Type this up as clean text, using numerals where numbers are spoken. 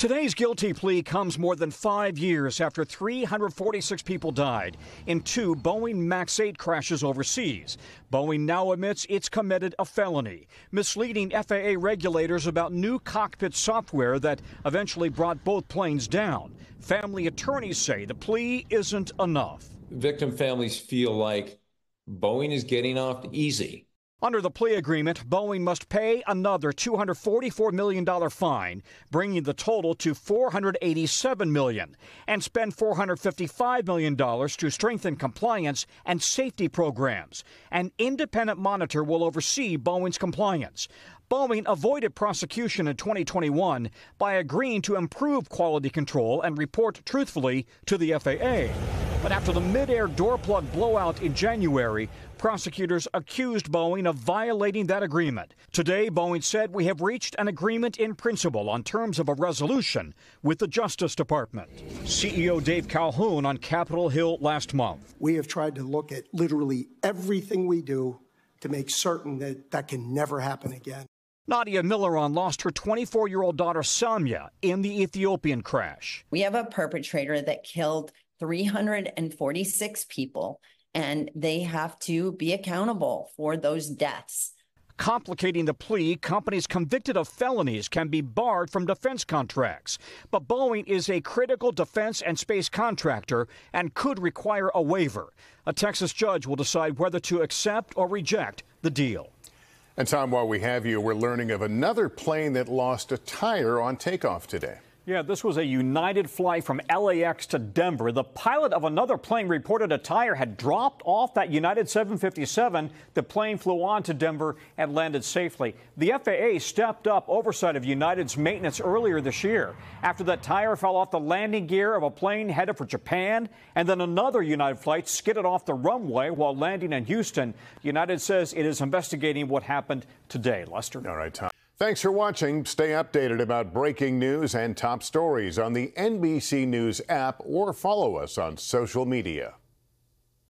Today's guilty plea comes more than 5 years after 346 people died in 2 Boeing MAX 8 crashes overseas. Boeing now admits it's committed a felony, misleading FAA regulators about new cockpit software that eventually brought both planes down. Family attorneys say the plea isn't enough. Victim families feel like Boeing is getting off easy. Under the plea agreement, Boeing must pay another $244 million fine, bringing the total to $487 million, and spend $455 million to strengthen compliance and safety programs. An independent monitor will oversee Boeing's compliance. Boeing avoided prosecution in 2021 by agreeing to improve quality control and report truthfully to the FAA. But after the mid-air door plug blowout in January, prosecutors accused Boeing of violating that agreement. Today, Boeing said we have reached an agreement in principle on terms of a resolution with the Justice Department. CEO Dave Calhoun on Capitol Hill last month. We have tried to look at literally everything we do to make certain that that can never happen again. Nadia Milaron lost her 24-year-old daughter Samia in the Ethiopian crash. We have a perpetrator that killed 346 people, and they have to be accountable for those deaths. Complicating the plea, companies convicted of felonies can be barred from defense contracts. But Boeing is a critical defense and space contractor and could require a waiver. A Texas judge will decide whether to accept or reject the deal. And Tom, while we have you, we're learning of another plane that lost a tire on takeoff today. Yeah, this was a United flight from LAX to Denver. The pilot of another plane reported a tire had dropped off that United 757. The plane flew on to Denver and landed safely. The FAA stepped up oversight of United's maintenance earlier this year after that tire fell off the landing gear of a plane headed for Japan, and then another United flight skidded off the runway while landing in Houston. United says it is investigating what happened today. Lester. All right, Tom. Thanks for watching. Stay updated about breaking news and top stories on the NBC News app or follow us on social media.